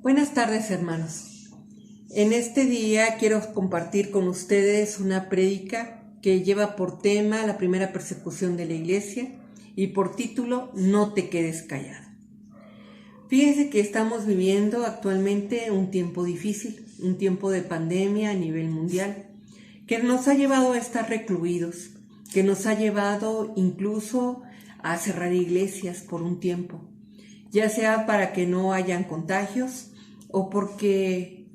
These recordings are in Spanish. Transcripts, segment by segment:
Buenas tardes, hermanos. En este día quiero compartir con ustedes una prédica que lleva por tema la primera persecución de la iglesia y por título No te quedes callado. Fíjense que estamos viviendo actualmente un tiempo difícil, un tiempo de pandemia a nivel mundial, que nos ha llevado a estar recluidos, que nos ha llevado incluso a cerrar iglesias por un tiempo, ya sea para que no hayan contagios o porque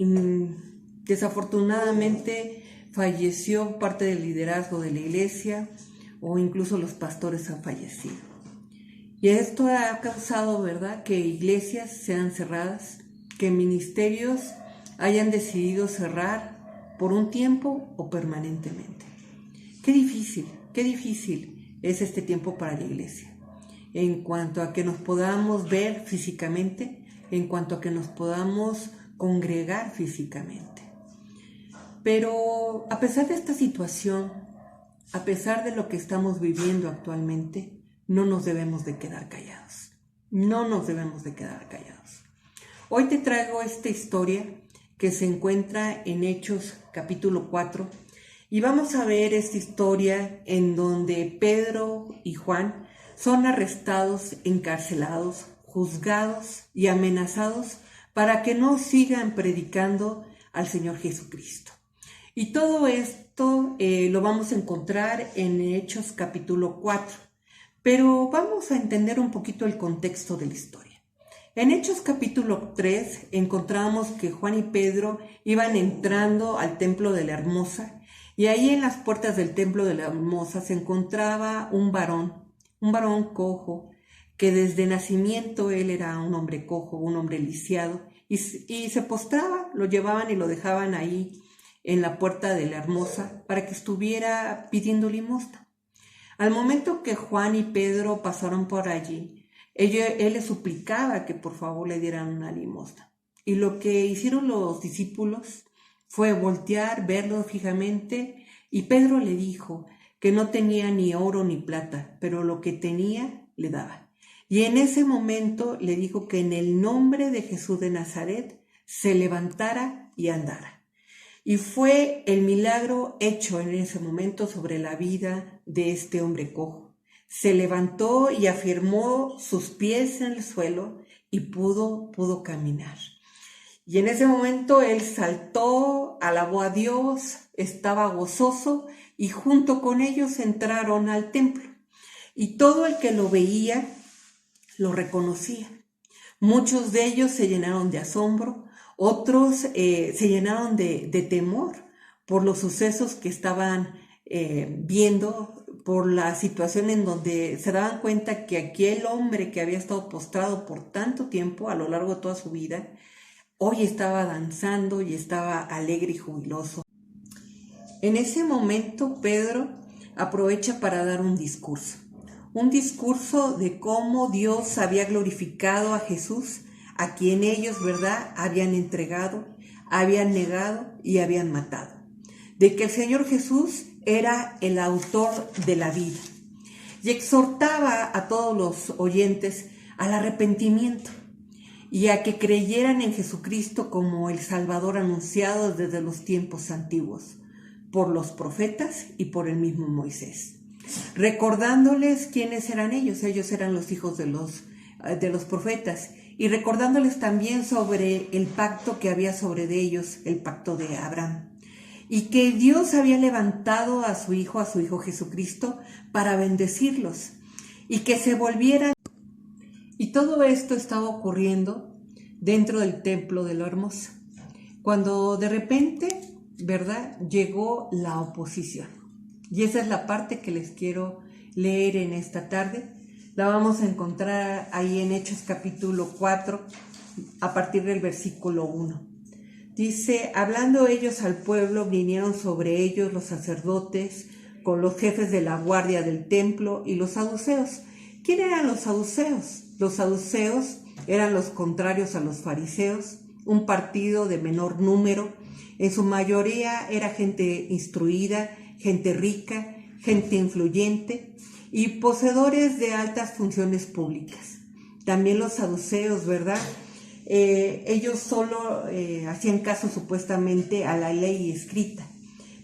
desafortunadamente falleció parte del liderazgo de la iglesia o incluso los pastores han fallecido. Y esto ha causado, ¿verdad?, que iglesias sean cerradas, que ministerios hayan decidido cerrar por un tiempo o permanentemente. Qué difícil es este tiempo para la iglesia, en cuanto a que nos podamos ver físicamente, en cuanto a que nos podamos congregar físicamente. Pero a pesar de esta situación, a pesar de lo que estamos viviendo actualmente, no nos debemos de quedar callados. No nos debemos de quedar callados. Hoy te traigo esta historia que se encuentra en Hechos capítulo 4 y vamos a ver esta historia en donde Pedro y Juan son arrestados, encarcelados, juzgados y amenazados para que no sigan predicando al Señor Jesucristo. Y todo esto lo vamos a encontrar en Hechos capítulo 4. Pero vamos a entender un poquito el contexto de la historia. En Hechos capítulo 3 encontramos que Juan y Pedro iban entrando al templo de la Hermosa y ahí en las puertas del templo de la Hermosa se encontraba un varón cojo, que desde nacimiento él era un hombre cojo, un hombre lisiado, y se postraba, lo llevaban y lo dejaban ahí en la puerta de la Hermosa para que estuviera pidiendo limosna. Al momento que Juan y Pedro pasaron por allí, él les suplicaba que por favor le dieran una limosna. Y lo que hicieron los discípulos fue voltear, verlo fijamente, y Pedro le dijo que no tenía ni oro ni plata, pero lo que tenía le daba. Y en ese momento le dijo que en el nombre de Jesús de Nazaret se levantara y andara. Y fue el milagro hecho en ese momento sobre la vida de este hombre cojo. Se levantó y afirmó sus pies en el suelo y pudo caminar. Y en ese momento él saltó, alabó a Dios, estaba gozoso y junto con ellos entraron al templo. Y todo el que lo veía lo reconocía. Muchos de ellos se llenaron de asombro. Otros se llenaron de temor por los sucesos que estaban viendo, por la situación en donde se daban cuenta que aquel hombre que había estado postrado por tanto tiempo, a lo largo de toda su vida, hoy estaba danzando y estaba alegre y jubiloso. En ese momento Pedro aprovecha para dar un discurso de cómo Dios había glorificado a Jesús, a quien ellos, ¿verdad?, habían entregado, habían negado y habían matado. De que el Señor Jesús era el autor de la vida. Y exhortaba a todos los oyentes al arrepentimiento y a que creyeran en Jesucristo como el Salvador anunciado desde los tiempos antiguos, por los profetas y por el mismo Moisés. Recordándoles quiénes eran ellos eran los hijos de los profetas, y recordándoles también sobre el pacto que había sobre de ellos, el pacto de Abraham, y que Dios había levantado a su Hijo Jesucristo para bendecirlos, y que se volvieran. Y todo esto estaba ocurriendo dentro del templo de la Hermosa, cuando de repente, ¿verdad?, llegó la oposición. Y esa es la parte que les quiero leer en esta tarde. La vamos a encontrar ahí en Hechos capítulo 4, a partir del versículo 1. Dice: hablando ellos al pueblo, vinieron sobre ellos los sacerdotes con los jefes de la guardia del templo y los saduceos. ¿Quién eran los saduceos? Los saduceos eran los contrarios a los fariseos, un partido de menor número. En su mayoría era gente instruida, gente rica, gente influyente y poseedores de altas funciones públicas. También los saduceos, ¿verdad?, Ellos solo hacían caso supuestamente a la ley escrita,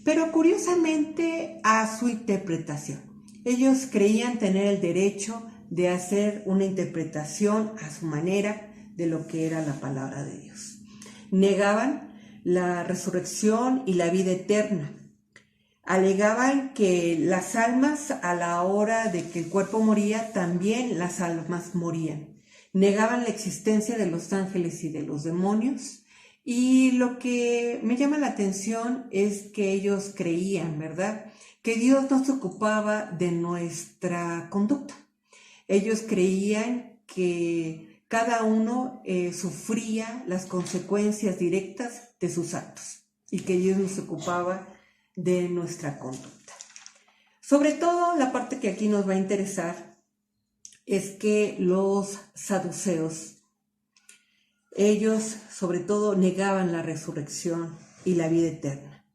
pero curiosamente a su interpretación. Ellos creían tener el derecho de hacer una interpretación a su manera de lo que era la palabra de Dios. Negaban la resurrección y la vida eterna. Alegaban que las almas, a la hora de que el cuerpo moría, también las almas morían. Negaban la existencia de los ángeles y de los demonios. Y lo que me llama la atención es que ellos creían, ¿verdad?, que Dios no se ocupaba de nuestra conducta. Ellos creían que cada uno sufría las consecuencias directas de sus actos y que Dios no se ocupaba de nuestra conducta. Sobre todo, la parte que aquí nos va a interesar es que los saduceos, ellos sobre todo negaban la resurrección y la vida eterna,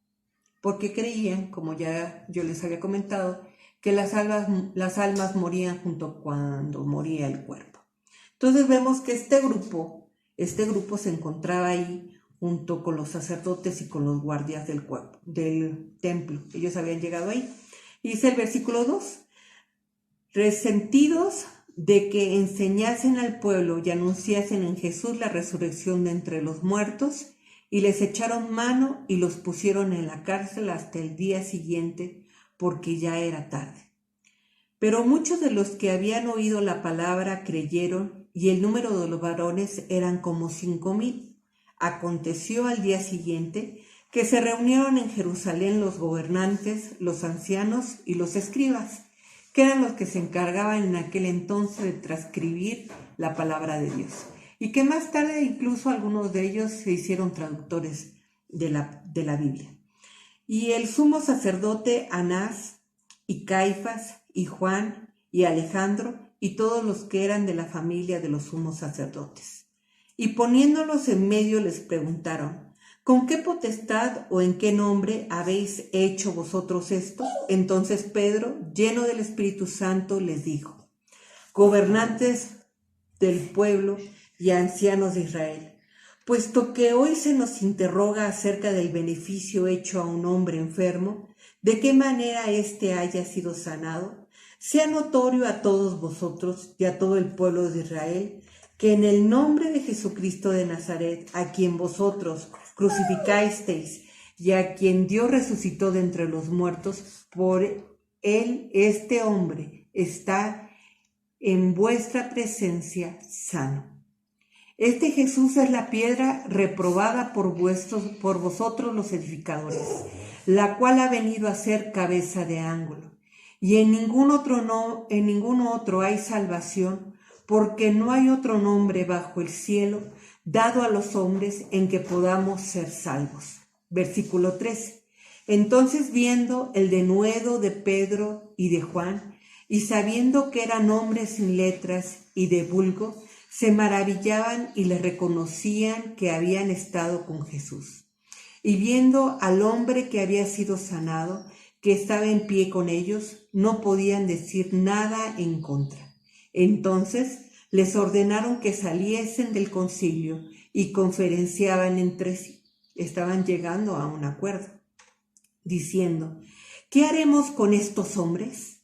porque creían, como ya yo les había comentado, que las almas morían junto cuando moría el cuerpo. Entonces vemos que este grupo se encontraba ahí junto con los sacerdotes y con los guardias del templo. Ellos habían llegado ahí. Y dice el versículo 2, resentidos de que enseñasen al pueblo y anunciasen en Jesús la resurrección de entre los muertos, y les echaron mano y los pusieron en la cárcel hasta el día siguiente, porque ya era tarde. Pero muchos de los que habían oído la palabra creyeron, y el número de los varones eran como 5,000. Aconteció al día siguiente que se reunieron en Jerusalén los gobernantes, los ancianos y los escribas, que eran los que se encargaban en aquel entonces de transcribir la palabra de Dios, y que más tarde incluso algunos de ellos se hicieron traductores de la Biblia. Y el sumo sacerdote Anás y Caifás y Juan y Alejandro y todos los que eran de la familia de los sumos sacerdotes. Y poniéndolos en medio les preguntaron, ¿con qué potestad o en qué nombre habéis hecho vosotros esto? Entonces Pedro, lleno del Espíritu Santo, les dijo, gobernantes del pueblo y ancianos de Israel, puesto que hoy se nos interroga acerca del beneficio hecho a un hombre enfermo, de qué manera éste haya sido sanado, sea notorio a todos vosotros y a todo el pueblo de Israel, que en el nombre de Jesucristo de Nazaret, a quien vosotros crucificasteis y a quien Dios resucitó de entre los muertos, por él este hombre está en vuestra presencia sano. Este Jesús es la piedra reprobada por vosotros los edificadores, la cual ha venido a ser cabeza de ángulo. Y en ningún otro hay salvación, porque no hay otro nombre bajo el cielo dado a los hombres en que podamos ser salvos. Versículo 3. Entonces, viendo el denuedo de Pedro y de Juan, y sabiendo que eran hombres sin letras y de vulgo, se maravillaban y le reconocían que habían estado con Jesús. Y viendo al hombre que había sido sanado, que estaba en pie con ellos, no podían decir nada en contra. Entonces les ordenaron que saliesen del concilio y conferenciaban entre sí. Estaban llegando a un acuerdo, diciendo, ¿qué haremos con estos hombres?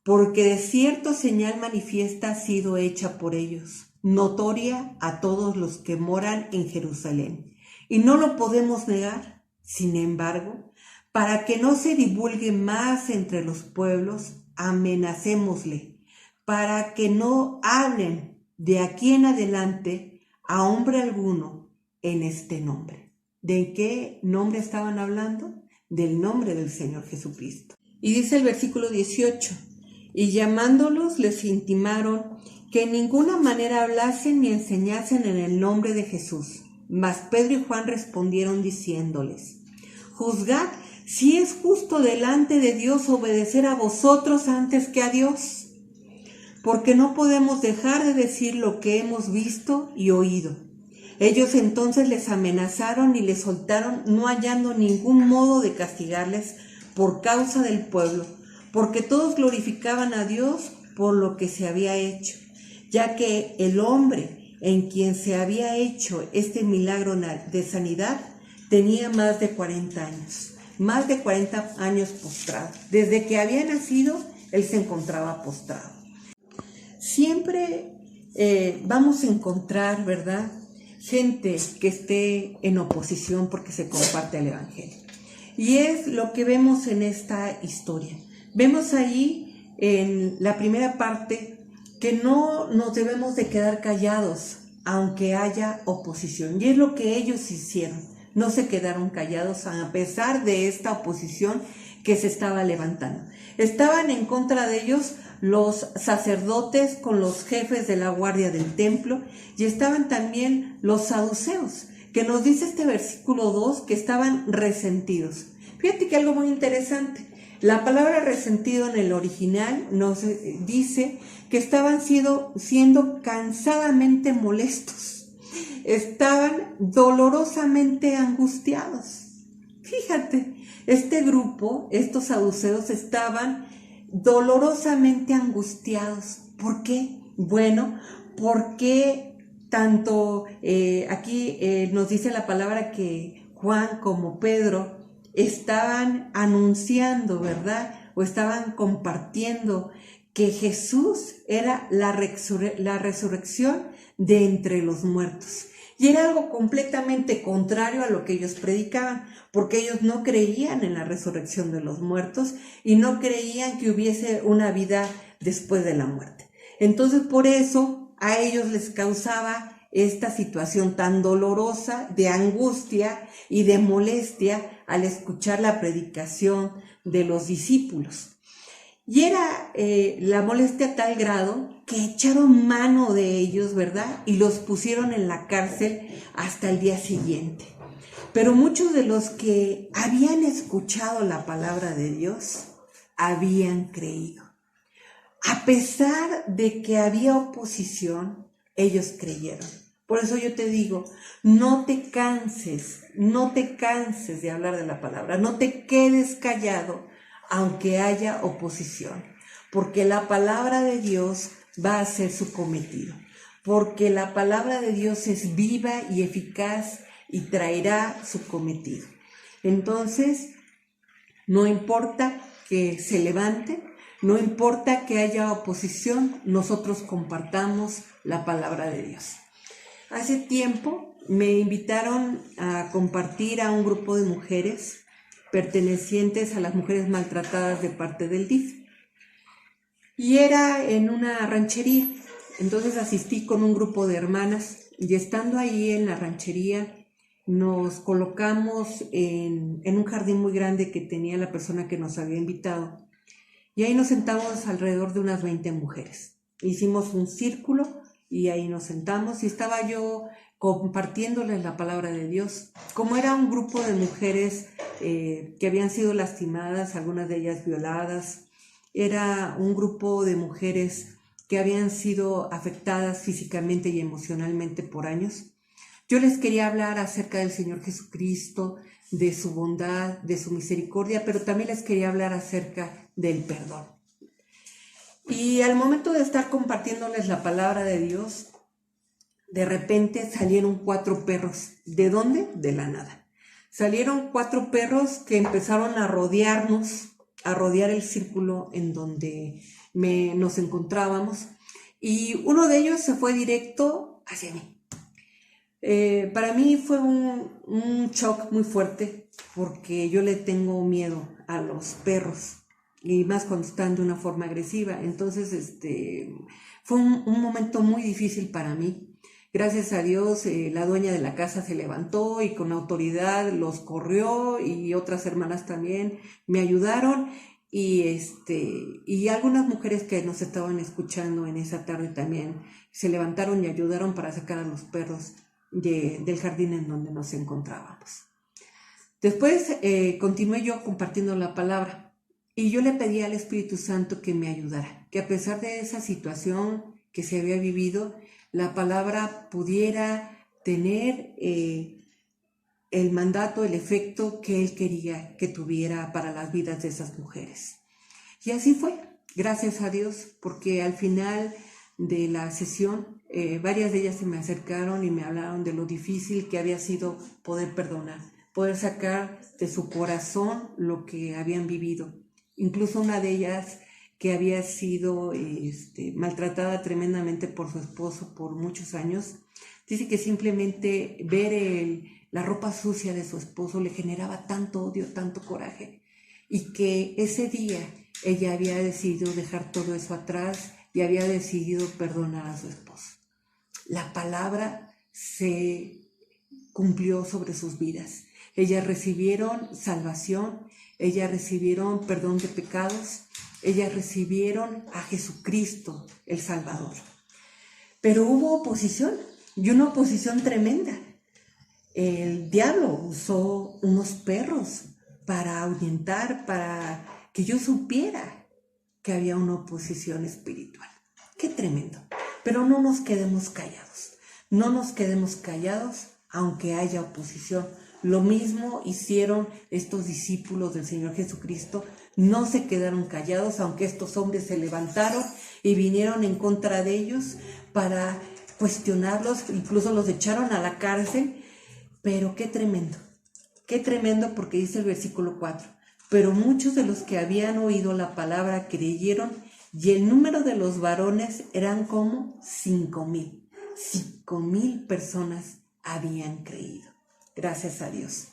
Porque de cierto señal manifiesta ha sido hecha por ellos, notoria a todos los que moran en Jerusalén, y no lo podemos negar. Sin embargo, para que no se divulgue más entre los pueblos, amenacémosle, para que no hablen de aquí en adelante a hombre alguno en este nombre. ¿De qué nombre estaban hablando? Del nombre del Señor Jesucristo. Y dice el versículo 18, y llamándolos les intimaron que en ninguna manera hablasen ni enseñasen en el nombre de Jesús. Mas Pedro y Juan respondieron diciéndoles, juzgad si es justo delante de Dios obedecer a vosotros antes que a Dios, porque no podemos dejar de decir lo que hemos visto y oído. Ellos entonces les amenazaron y les soltaron, no hallando ningún modo de castigarles por causa del pueblo, porque todos glorificaban a Dios por lo que se había hecho, ya que el hombre en quien se había hecho este milagro de sanidad tenía más de 40 años. Más de 40 años postrado. Desde que había nacido, él se encontraba postrado. Siempre vamos a encontrar, ¿verdad?, gente que esté en oposición porque se comparte el Evangelio. Y es lo que vemos en esta historia. Vemos ahí en la primera parte que no nos debemos de quedar callados aunque haya oposición. Y es lo que ellos hicieron. No se quedaron callados a pesar de esta oposición que se estaba levantando. Estaban en contra de ellos los sacerdotes con los jefes de la guardia del templo, y estaban también los saduceos, que nos dice este versículo 2 que estaban resentidos. Fíjate que algo muy interesante. La palabra resentido en el original nos dice que estaban siendo cansadamente molestos. Estaban dolorosamente angustiados. Fíjate, este grupo, estos saduceos, estaban dolorosamente angustiados. ¿Por qué? Bueno, porque tanto aquí nos dice la palabra que Juan como Pedro estaban anunciando, ¿verdad? O estaban compartiendo que Jesús era la resurrección de entre los muertos. Y era algo completamente contrario a lo que ellos predicaban, porque ellos no creían en la resurrección de los muertos y no creían que hubiese una vida después de la muerte. Entonces, por eso a ellos les causaba esta situación tan dolorosa de angustia y de molestia al escuchar la predicación de los discípulos. Y era la molestia a tal grado que echaron mano de ellos, ¿verdad? Y los pusieron en la cárcel hasta el día siguiente. Pero muchos de los que habían escuchado la palabra de Dios habían creído. A pesar de que había oposición, ellos creyeron. Por eso yo te digo, no te canses de hablar de la palabra, no te quedes callado aunque haya oposición, porque la palabra de Dios va a hacer su cometido, porque la palabra de Dios es viva y eficaz y traerá su cometido. Entonces, no importa que se levanten, no importa que haya oposición, nosotros compartamos la palabra de Dios. Hace tiempo me invitaron a compartir a un grupo de mujeres pertenecientes a las mujeres maltratadas de parte del DIF. Y era en una ranchería. Entonces asistí con un grupo de hermanas y estando ahí en la ranchería nos colocamos en un jardín muy grande que tenía la persona que nos había invitado. Y ahí nos sentamos alrededor de unas 20 mujeres. Hicimos un círculo y ahí nos sentamos y estaba yo compartiéndoles la palabra de Dios. Como era un grupo de mujeres que habían sido lastimadas, algunas de ellas violadas, era un grupo de mujeres que habían sido afectadas físicamente y emocionalmente por años. Yo les quería hablar acerca del Señor Jesucristo, de su bondad, de su misericordia, pero también les quería hablar acerca del perdón. Y al momento de estar compartiéndoles la palabra de Dios, de repente salieron 4 perros. ¿De dónde? De la nada. Salieron 4 perros que empezaron a rodearnos, a rodear el círculo en donde nos encontrábamos. Y uno de ellos se fue directo hacia mí. Para mí fue un shock muy fuerte porque yo le tengo miedo a los perros y más cuando están de una forma agresiva. Entonces fue un momento muy difícil para mí. Gracias a Dios la dueña de la casa se levantó y con autoridad los corrió y otras hermanas también me ayudaron y algunas mujeres que nos estaban escuchando en esa tarde también se levantaron y ayudaron para sacar a los perros del jardín en donde nos encontrábamos. Después continué yo compartiendo la palabra y yo le pedí al Espíritu Santo que me ayudara, que a pesar de esa situación que se había vivido, la palabra pudiera tener el mandato, el efecto que Él quería que tuviera para las vidas de esas mujeres. Y así fue, gracias a Dios, porque al final de la sesión, varias de ellas se me acercaron y me hablaron de lo difícil que había sido poder perdonar, poder sacar de su corazón lo que habían vivido. Incluso una de ellas, que había sido maltratada tremendamente por su esposo por muchos años, dice que simplemente ver la ropa sucia de su esposo le generaba tanto odio, tanto coraje, y que ese día ella había decidido dejar todo eso atrás y había decidido perdonar a su esposo. La palabra se cumplió sobre sus vidas. Ellas recibieron salvación, ellas recibieron perdón de pecados, ellas recibieron a Jesucristo, el Salvador. Pero hubo oposición, y una oposición tremenda. El diablo usó unos perros para ahuyentar, para que yo supiera que había una oposición espiritual. ¡Qué tremendo! Pero no nos quedemos callados. No nos quedemos callados aunque haya oposición. Lo mismo hicieron estos discípulos del Señor Jesucristo. No se quedaron callados, aunque estos hombres se levantaron y vinieron en contra de ellos para cuestionarlos, incluso los echaron a la cárcel. Pero qué tremendo, porque dice el versículo 4, pero muchos de los que habían oído la palabra creyeron, y el número de los varones eran como 5,000. 5,000 personas habían creído. Gracias a Dios.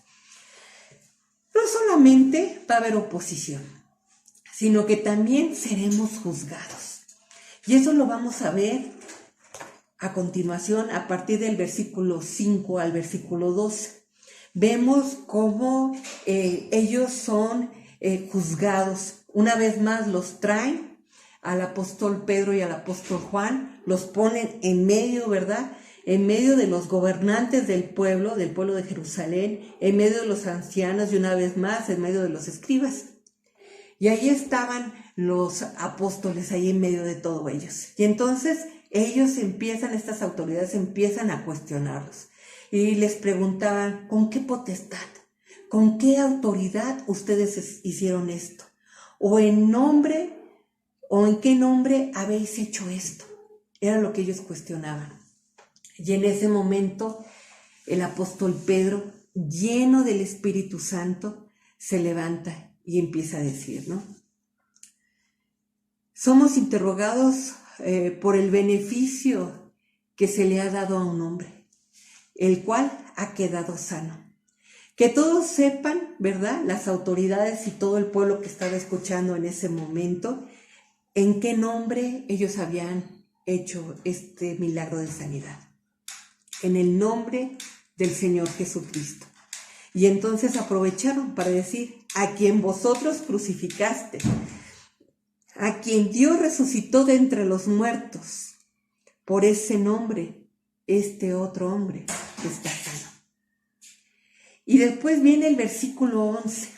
No solamente va a haber oposición, sino que también seremos juzgados. Y eso lo vamos a ver a continuación a partir del versículo 5 al versículo 12. Vemos cómo ellos son juzgados. Una vez más los traen al apóstol Pedro y al apóstol Juan, los ponen en medio, ¿verdad? En medio de los gobernantes del pueblo de Jerusalén, en medio de los ancianos y una vez más en medio de los escribas. Y ahí estaban los apóstoles, ahí en medio de todos ellos. Y entonces estas autoridades empiezan a cuestionarlos. Y les preguntaban, ¿con qué potestad? ¿Con qué autoridad ustedes hicieron esto? ¿O en qué nombre habéis hecho esto? Era lo que ellos cuestionaban. Y en ese momento, el apóstol Pedro, lleno del Espíritu Santo, se levanta y empieza a decir, ¿no? Somos interrogados por el beneficio que se le ha dado a un hombre, el cual ha quedado sano. Que todos sepan, ¿verdad?, las autoridades y todo el pueblo que estaba escuchando en ese momento, en qué nombre ellos habían hecho este milagro de sanidad. En el nombre del Señor Jesucristo. Y entonces aprovecharon para decir, a quien vosotros crucificaste, a quien Dios resucitó de entre los muertos, por ese nombre, este otro hombre está sano. Y después viene el versículo 11,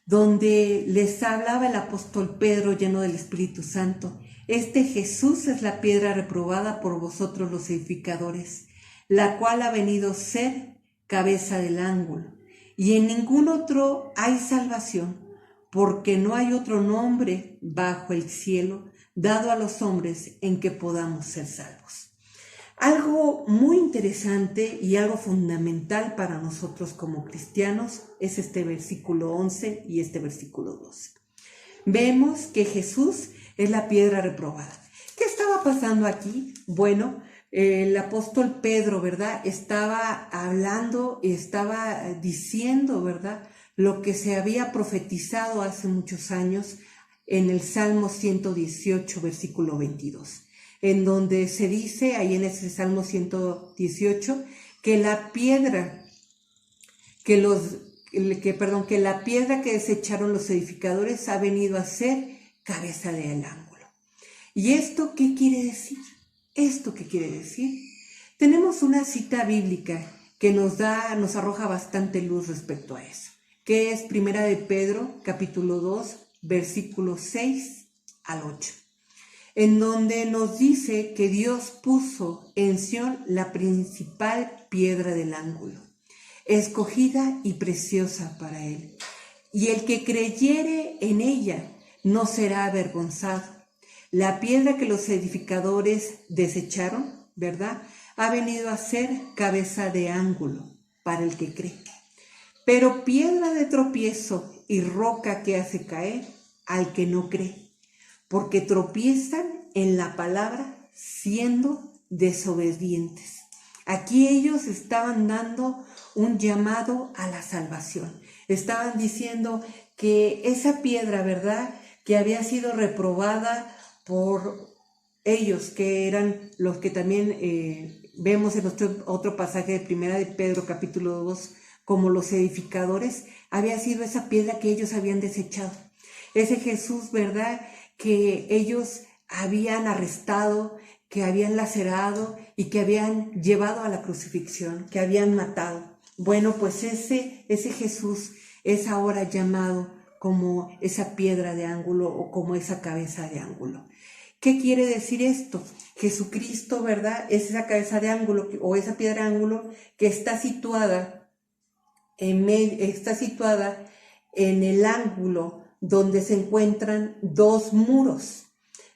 donde les hablaba el apóstol Pedro lleno del Espíritu Santo. Este Jesús es la piedra reprobada por vosotros los edificadores, la cual ha venido a ser cabeza del ángulo. Y en ningún otro hay salvación, porque no hay otro nombre bajo el cielo dado a los hombres en que podamos ser salvos. Algo muy interesante y algo fundamental para nosotros como cristianos es este versículo 11 y este versículo 12. Vemos que Jesús es la piedra reprobada. ¿Qué estaba pasando aquí? Bueno, el apóstol Pedro, ¿verdad?, estaba hablando y estaba diciendo, ¿verdad?, lo que se había profetizado hace muchos años en el Salmo 118, versículo 22, en donde se dice, ahí en ese Salmo 118, que la piedra que desecharon los edificadores ha venido a ser cabeza del ángulo. ¿Y esto qué quiere decir? Tenemos una cita bíblica que nos arroja bastante luz respecto a eso, que es Primera de Pedro, capítulo 2, versículos 6 al 8, en donde nos dice que Dios puso en Sión la principal piedra del ángulo, escogida y preciosa para él, y el que creyere en ella no será avergonzado. La piedra que los edificadores desecharon, ¿verdad?, ha venido a ser cabeza de ángulo para el que cree. Pero piedra de tropiezo y roca que hace caer al que no cree, porque tropiezan en la palabra siendo desobedientes. Aquí ellos estaban dando un llamado a la salvación. Estaban diciendo que esa piedra, ¿verdad?, que había sido reprobada por ellos, que eran los que también vemos en otro pasaje de Primera de Pedro, capítulo 2, como los edificadores, había sido esa piedra que ellos habían desechado. Ese Jesús, ¿verdad?, que ellos habían arrestado, que habían lacerado y que habían llevado a la crucifixión, que habían matado. Bueno, pues ese Jesús es ahora llamado como esa piedra de ángulo o como esa cabeza de ángulo. ¿Qué quiere decir esto? Jesucristo, ¿verdad?, es esa cabeza de ángulo o esa piedra de ángulo que está situada en el ángulo donde se encuentran dos muros,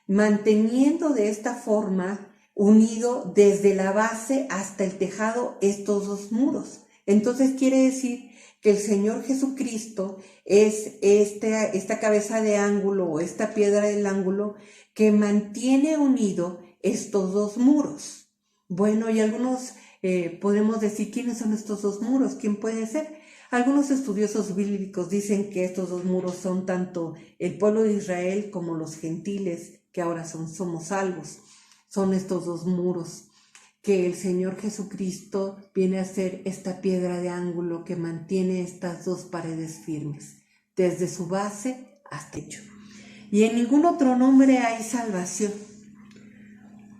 manteniendo de esta forma unido desde la base hasta el tejado estos dos muros. Entonces quiere decir que el Señor Jesucristo es esta cabeza de ángulo o esta piedra del ángulo que mantiene unido estos dos muros. Bueno, y algunos podemos decir, ¿quiénes son estos dos muros? ¿Quién puede ser? Algunos estudiosos bíblicos dicen que estos dos muros son tanto el pueblo de Israel como los gentiles, que ahora somos salvos. Son estos dos muros que el Señor Jesucristo viene a ser esta piedra de ángulo que mantiene estas dos paredes firmes, desde su base hasta el techo. Y en ningún otro nombre hay salvación,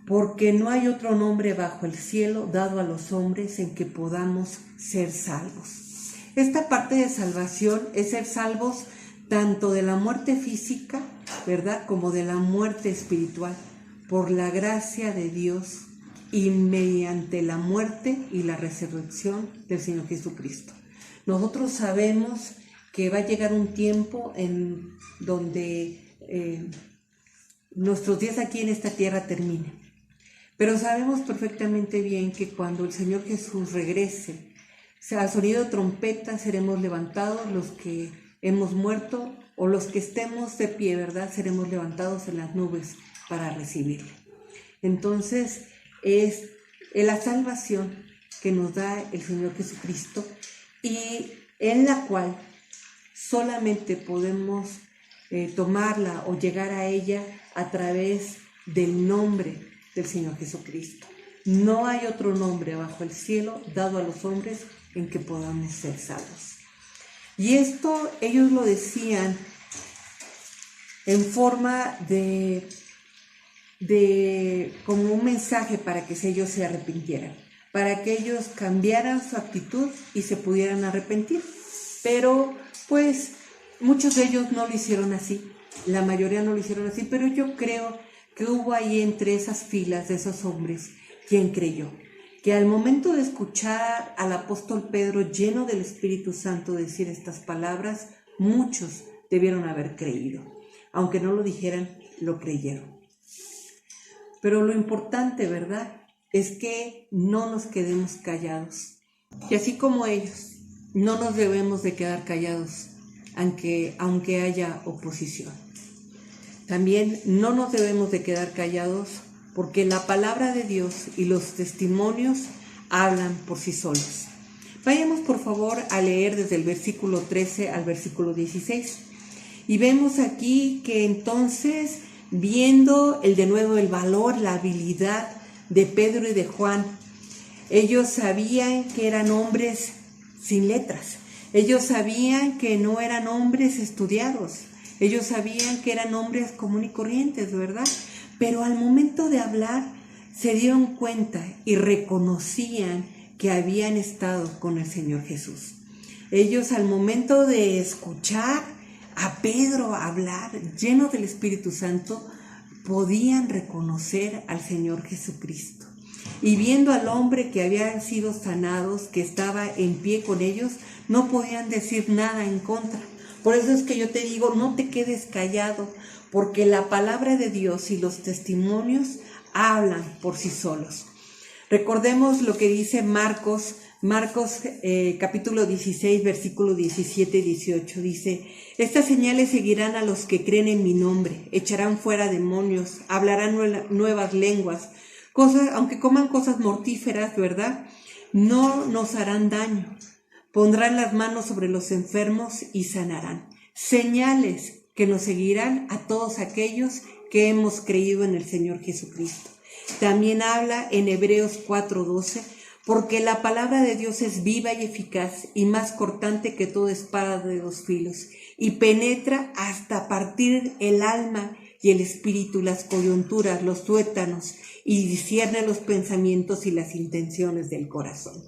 porque no hay otro nombre bajo el cielo dado a los hombres en que podamos ser salvos. Esta parte de salvación es ser salvos tanto de la muerte física, ¿verdad?, como de la muerte espiritual, por la gracia de Dios y mediante la muerte y la resurrección del Señor Jesucristo. Nosotros sabemos que va a llegar un tiempo en donde nuestros días aquí en esta tierra terminen. Pero sabemos perfectamente bien que cuando el Señor Jesús regrese, al sonido de trompeta seremos levantados los que hemos muerto o los que estemos de pie, ¿verdad? Seremos levantados en las nubes para recibirle. Entonces es la salvación que nos da el Señor Jesucristo y en la cual solamente podemos tomarla o llegar a ella a través del nombre del Señor Jesucristo. No hay otro nombre bajo el cielo dado a los hombres en que podamos ser salvos. Y esto ellos lo decían en forma de como un mensaje para que ellos se arrepintieran, para que ellos cambiaran su actitud y se pudieran arrepentir. Pero pues muchos de ellos no lo hicieron así, la mayoría no lo hicieron así, pero yo creo que hubo ahí entre esas filas de esos hombres quien creyó, que al momento de escuchar al apóstol Pedro lleno del Espíritu Santo decir estas palabras, muchos debieron haber creído, aunque no lo dijeran, lo creyeron. Pero lo importante, ¿verdad?, es que no nos quedemos callados. Y así como ellos, no nos debemos de quedar callados, aunque haya oposición. También no nos debemos de quedar callados porque la palabra de Dios y los testimonios hablan por sí solos. Vayamos por favor a leer desde el versículo 13 al versículo 16. Y vemos aquí que entonces, viendo de nuevo el valor, la habilidad de Pedro y de Juan, ellos sabían que eran hombres sin letras. Ellos sabían que no eran hombres estudiados. Ellos sabían que eran hombres comunes y corrientes, ¿verdad? Pero al momento de hablar se dieron cuenta y reconocían que habían estado con el Señor Jesús. Ellos al momento de escuchar a Pedro hablar, lleno del Espíritu Santo, podían reconocer al Señor Jesucristo. Y viendo al hombre que habían sido sanados, que estaba en pie con ellos, no podían decir nada en contra. Por eso es que yo te digo, no te quedes callado, porque la palabra de Dios y los testimonios hablan por sí solos. Recordemos lo que dice Marcos capítulo 16, versículo 17 y 18. Dice: estas señales seguirán a los que creen en mi nombre, echarán fuera demonios, hablarán nuevas lenguas, aunque coman cosas mortíferas, ¿verdad? No nos harán daño. Pondrán las manos sobre los enfermos y sanarán. Señales que nos seguirán a todos aquellos que hemos creído en el Señor Jesucristo. También habla en Hebreos 4:12, porque la palabra de Dios es viva y eficaz y más cortante que toda espada de dos filos, y penetra hasta partir el alma y el espíritu, las coyunturas, los tuétanos, y discierne los pensamientos y las intenciones del corazón.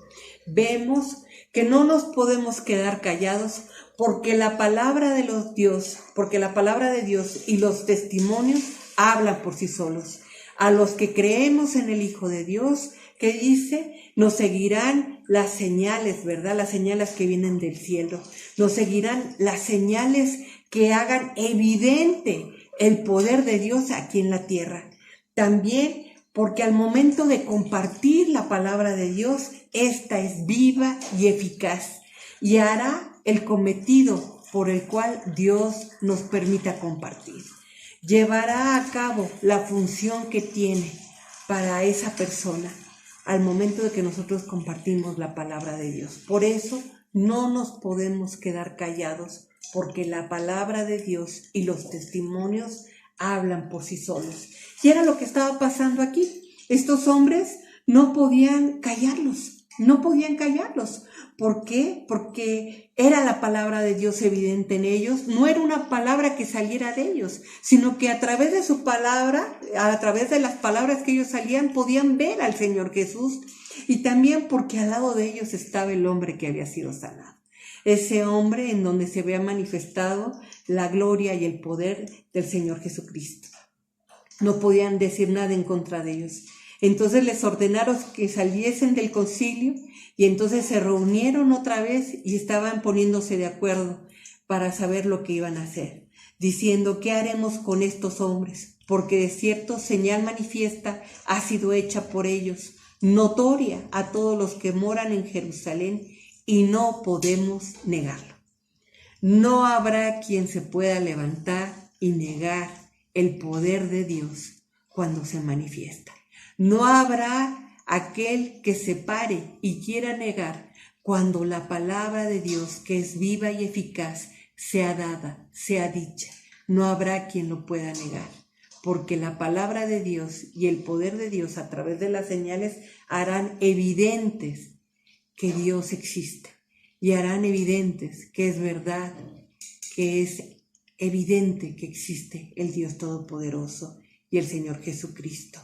Vemos que no nos podemos quedar callados porque la palabra de Dios y los testimonios hablan por sí solos. A los que creemos en el Hijo de Dios, que dice, nos seguirán las señales, ¿verdad? Las señales que vienen del cielo. Nos seguirán las señales que hagan evidente el poder de Dios aquí en la tierra. También porque al momento de compartir la palabra de Dios, esta es viva y eficaz y hará el cometido por el cual Dios nos permita compartir. Llevará a cabo la función que tiene para esa persona al momento de que nosotros compartimos la palabra de Dios. Por eso no nos podemos quedar callados, porque la palabra de Dios y los testimonios hablan por sí solos. Y era lo que estaba pasando aquí. Estos hombres no podían callarlos. ¿Por qué? Porque era la palabra de Dios evidente en ellos. No era una palabra que saliera de ellos, sino que a través de su palabra, a través de las palabras que ellos salían, podían ver al Señor Jesús. Y también porque al lado de ellos estaba el hombre que había sido sanado. Ese hombre en donde se había manifestado la gloria y el poder del Señor Jesucristo. No podían decir nada en contra de ellos. Entonces les ordenaron que saliesen del concilio y entonces se reunieron otra vez y estaban poniéndose de acuerdo para saber lo que iban a hacer, diciendo: ¿qué haremos con estos hombres? Porque de cierto señal manifiesta ha sido hecha por ellos, notoria a todos los que moran en Jerusalén, y no podemos negarlo. No habrá quien se pueda levantar y negar el poder de Dios cuando se manifiesta. No habrá aquel que se pare y quiera negar cuando la palabra de Dios, que es viva y eficaz, sea dada, sea dicha. No habrá quien lo pueda negar, porque la palabra de Dios y el poder de Dios a través de las señales harán evidentes que Dios existe y harán evidentes que es verdad, que es evidente que existe el Dios Todopoderoso y el Señor Jesucristo.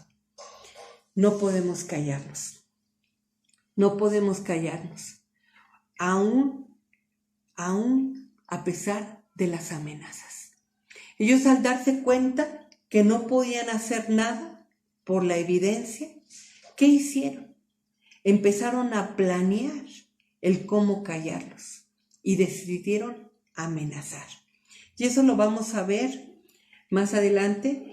No podemos callarnos, aún a pesar de las amenazas. Ellos, al darse cuenta que no podían hacer nada por la evidencia, ¿qué hicieron? Empezaron a planear el cómo callarlos y decidieron amenazar. Y eso lo vamos a ver más adelante.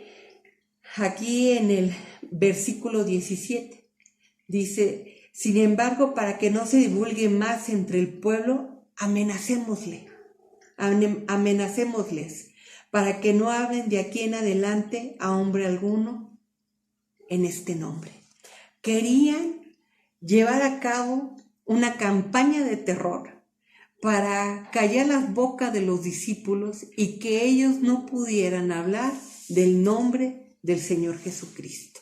Aquí en el versículo 17 dice: sin embargo, para que no se divulgue más entre el pueblo, amenacémosles, para que no hablen de aquí en adelante a hombre alguno en este nombre. Querían llevar a cabo una campaña de terror para callar las bocas de los discípulos y que ellos no pudieran hablar del nombre del Señor Jesucristo.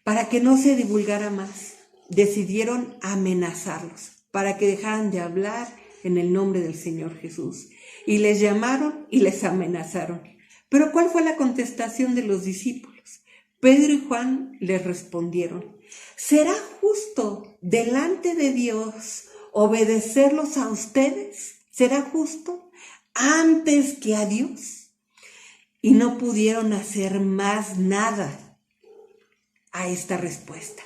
Para que no se divulgara más, decidieron amenazarlos para que dejaran de hablar en el nombre del Señor Jesús. Y les llamaron y les amenazaron. Pero ¿cuál fue la contestación de los discípulos? Pedro y Juan les respondieron: ¿será justo delante de Dios obedecerlos a ustedes? ¿Será justo antes que a Dios? Y no pudieron hacer más nada a esta respuesta.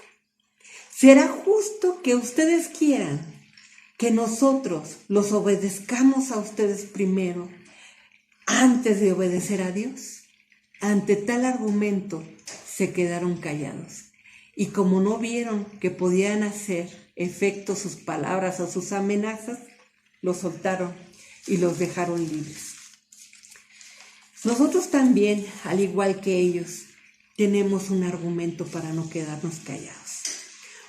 ¿Será justo que ustedes quieran que nosotros los obedezcamos a ustedes primero antes de obedecer a Dios? ante tal argumento se quedaron callados. Y como no vieron que podían hacer efecto sus palabras o sus amenazas, los soltaron y los dejaron libres. Nosotros también, al igual que ellos, tenemos un argumento para no quedarnos callados.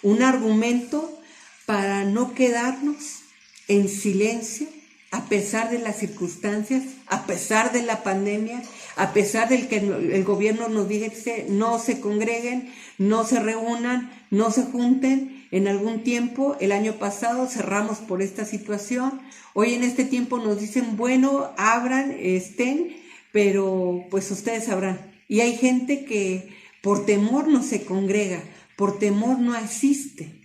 Un argumento para no quedarnos en silencio a pesar de las circunstancias, a pesar de la pandemia, a pesar del que el gobierno nos dice no se congreguen, no se reúnan, no se junten. En algún tiempo, el año pasado, cerramos por esta situación. Hoy en este tiempo nos dicen, bueno, abran, estén, pero pues ustedes sabrán. Y hay gente que por temor no se congrega, por temor no asiste.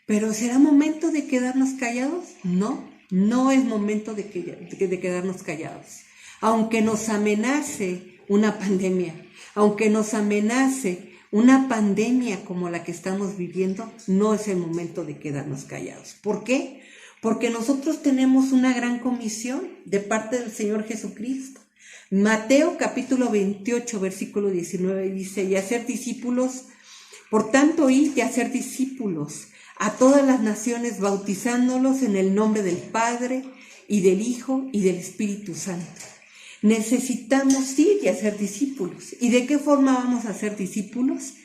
¿Pero será momento de quedarnos callados? No es momento de quedarnos callados. Aunque nos amenace una pandemia, aunque nos amenace una pandemia como la que estamos viviendo, no es el momento de quedarnos callados. ¿Por qué? Porque nosotros tenemos una gran comisión de parte del Señor Jesucristo. Mateo capítulo 28, versículo 19 dice, y hacer discípulos, por tanto id y hacer discípulos a todas las naciones, bautizándolos en el nombre del Padre y del Hijo y del Espíritu Santo. Necesitamos ir y hacer discípulos. ¿Y de qué forma vamos a hacer discípulos?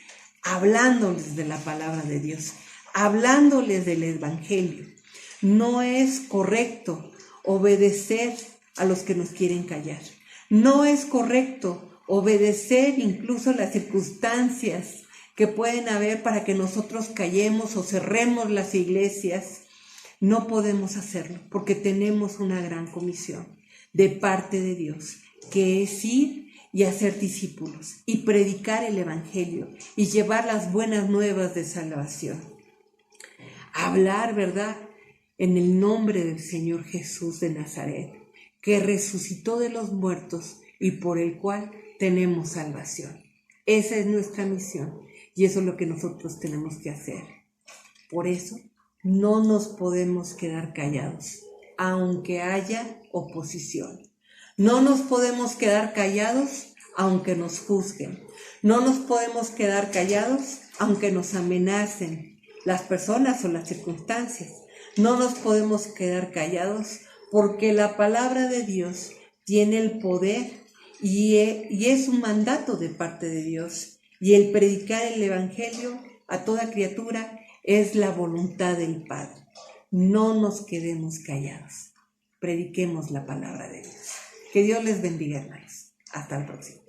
Hablándoles de la palabra de Dios, hablándoles del Evangelio. No es correcto obedecer a los que nos quieren callar. No es correcto obedecer incluso las circunstancias que pueden haber para que nosotros callemos o cerremos las iglesias. No podemos hacerlo porque tenemos una gran comisión de parte de Dios, que es ir y hacer discípulos y predicar el Evangelio y llevar las buenas nuevas de salvación. Hablar, ¿verdad?, en el nombre del Señor Jesús de Nazaret, que resucitó de los muertos y por el cual tenemos salvación. Esa es nuestra misión. Y eso es lo que nosotros tenemos que hacer. Por eso, no nos podemos quedar callados, aunque haya oposición. No nos podemos quedar callados, aunque nos juzguen. No nos podemos quedar callados, aunque nos amenacen las personas o las circunstancias. No nos podemos quedar callados, porque la palabra de Dios tiene el poder y es un mandato de parte de Dios. Y el predicar el Evangelio a toda criatura es la voluntad del Padre. No nos quedemos callados. Prediquemos la palabra de Dios. Que Dios les bendiga, hermanos. Hasta el próximo.